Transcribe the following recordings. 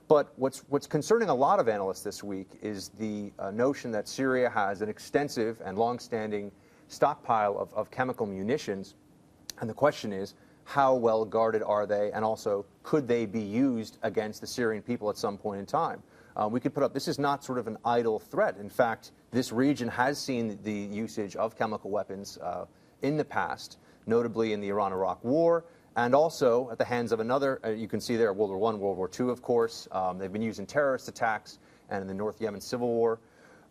But what's concerning a lot of analysts this week is the notion that Syria has an extensive and long-standing stockpile of chemical munitions. And the question is, how well guarded are they, and also could they be used against the Syrian people at some point in time? We could put up, this is not sort of an idle threat. In fact, this region has seen the usage of chemical weapons in the past, notably in the Iran-Iraq War, and also at the hands of another, you can see there, World War I, World War II, of course. They've been used in terrorist attacks and in the North Yemen civil war.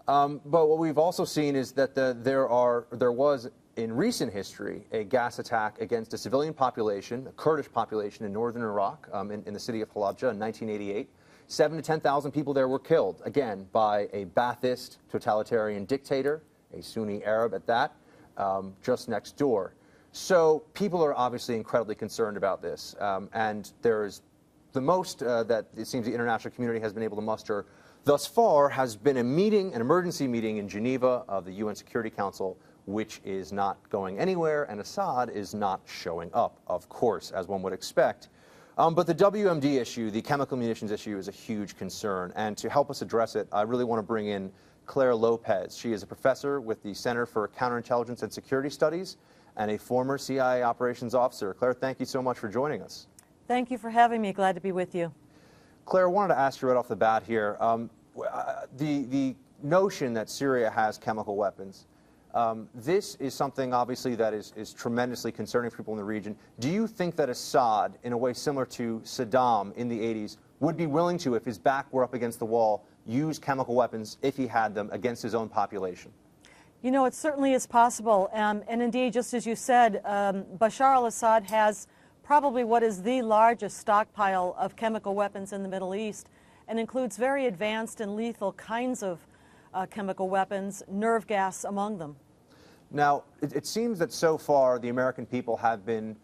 But what we've also seen is that there was, in recent history, a gas attack against a civilian population, a Kurdish population in northern Iraq, in the city of Halabja in 1988. 7,000 to 10,000 people there were killed, again, by a Ba'athist totalitarian dictator, a Sunni Arab at that, just next door. So people are obviously incredibly concerned about this. And there's the most that it seems the international community has been able to muster thus far has been a meeting, an emergency meeting in Geneva of the UN Security Council, which is not going anywhere, and Assad is not showing up, of course, as one would expect. But the WMD issue, the chemical munitions issue, is a huge concern. And to help us address it, I really want to bring in Claire Lopez. She is a professor with the Center for Counterintelligence and Security Studies and a former CIA operations officer. Claire, thank you so much for joining us. Thank you for having me. Glad to be with you. Claire, I wanted to ask you right off the bat here, the notion that Syria has chemical weapons, this is something, obviously, that is tremendously concerning for people in the region. Do you think that Assad, in a way similar to Saddam in the 80s, would be willing to, if his back were up against the wall, use chemical weapons, if he had them, against his own population? You know, it certainly is possible. And indeed, just as you said, Bashar al-Assad has probably what is the largest stockpile of chemical weapons in the Middle East, and includes very advanced and lethal kinds of chemical weapons, nerve gas among them. Now, it seems that so far the American people have been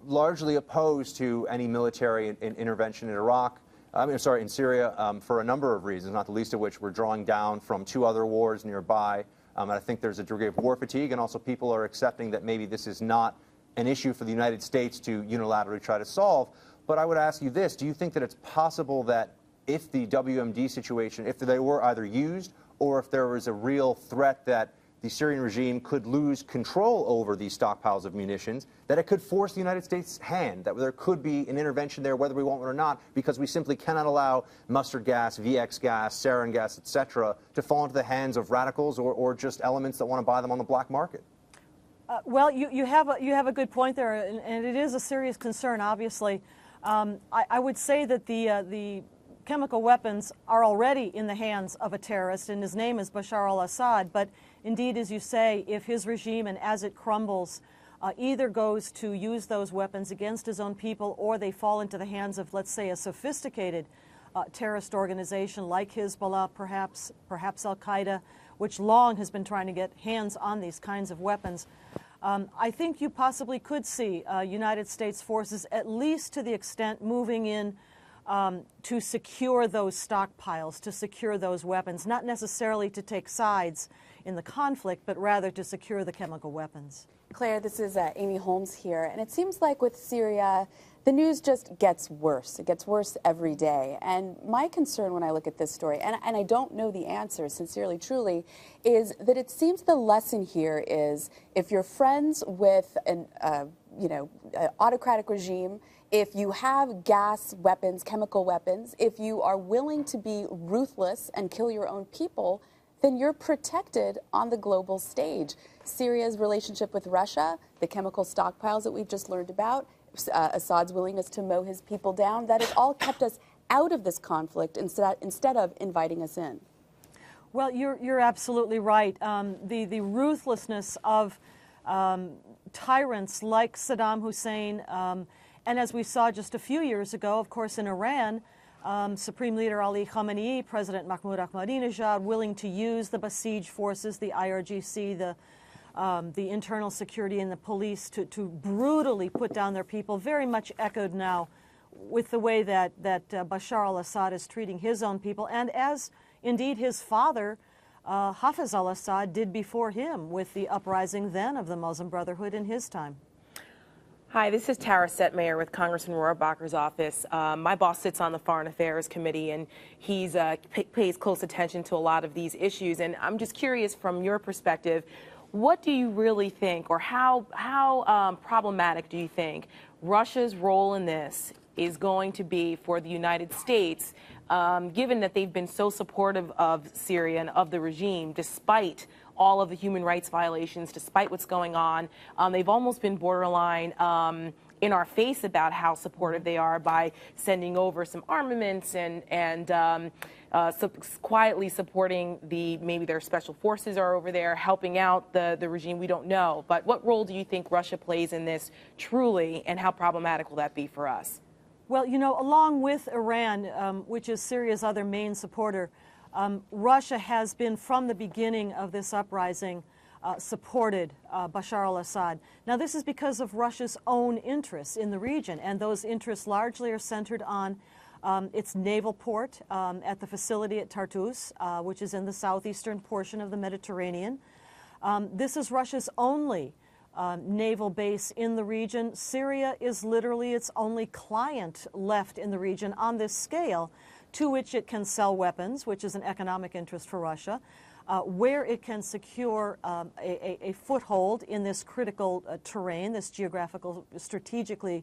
largely opposed to any military intervention in Iraq, in Syria, for a number of reasons, not the least of which we're drawing down from 2 other wars nearby. And I think there's a degree of war fatigue, and also people are accepting that maybe this is not an issue for the United States to unilaterally try to solve. But I would ask you this, do you think that it's possible that if the WMD situation, if they were either used or if there was a real threat that the Syrian regime could lose control over these stockpiles of munitions, that it could force the United States' hand, that there could be an intervention there whether we want one or not, because we simply cannot allow mustard gas, VX gas, sarin gas, etc., to fall into the hands of radicals or just elements that want to buy them on the black market? Well, you have a good point there, and it is a serious concern, obviously. I would say that the chemical weapons are already in the hands of a terrorist, and his name is Bashar al-Assad. But indeed, as you say, if his regime, and as it crumbles, either goes to use those weapons against his own people, or they fall into the hands of, let's say, a sophisticated terrorist organization like Hezbollah, perhaps Al-Qaeda, which long has been trying to get hands on these kinds of weapons, I think you possibly could see United States forces, at least to the extent moving in to secure those stockpiles, to secure those weapons, not necessarily to take sides in the conflict, but rather to secure the chemical weapons. Claire, this is Amy Holmes here, and it seems like with Syria, the news just gets worse. It gets worse every day. And my concern when I look at this story, and I don't know the answer, sincerely, truly, is that it seems the lesson here is if you're friends with an autocratic regime, if you have gas weapons, chemical weapons, if you are willing to be ruthless and kill your own people, then you're protected on the global stage. Syria's relationship with Russia, the chemical stockpiles that we've just learned about, Assad's willingness to mow his people down, that has all kept us out of this conflict instead of inviting us in. Well, you're absolutely right. The ruthlessness of tyrants like Saddam Hussein, and as we saw just a few years ago, of course, in Iran, Supreme Leader Ali Khamenei, President Mahmoud Ahmadinejad, willing to use the besieged forces, the IRGC, the internal security and the police to brutally put down their people, very much echoed now with the way that Bashar al-Assad is treating his own people, and as indeed his father, Hafez al-Assad, did before him with the uprising then of the Muslim Brotherhood in his time. Hi, this is Tara Setmayer with Congressman Rohrabacher's office. My boss sits on the Foreign Affairs Committee, and he pays close attention to a lot of these issues. And I'm just curious, from your perspective, what do you really think, or how problematic do you think Russia's role in this is going to be for the United States, given that they've been so supportive of Syria and of the regime, despite all of the human rights violations, despite what's going on? They've almost been borderline in our face about how supportive they are by sending over some armaments and quietly supporting maybe their special forces are over there helping out the regime. We don't know. But what role do you think Russia plays in this truly, and how problematic will that be for us? Well, you know, along with Iran, which is Syria's other main supporter, Russia has been, from the beginning of this uprising, supported Bashar al-Assad. Now, this is because of Russia's own interests in the region, and those interests largely are centered on its naval port at the facility at Tartus, which is in the southeastern portion of the Mediterranean. This is Russia's only naval base in the region. Syria is literally its only client left in the region on this scale, to which it can sell weapons, which is an economic interest for Russia, where it can secure a foothold in this critical terrain, this geographical, strategically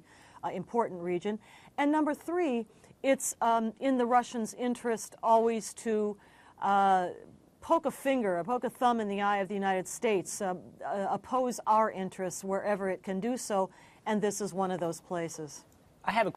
important region. And number three, it's in the Russians' interest always to poke a thumb in the eye of the United States, oppose our interests wherever it can do so, and this is one of those places. I have a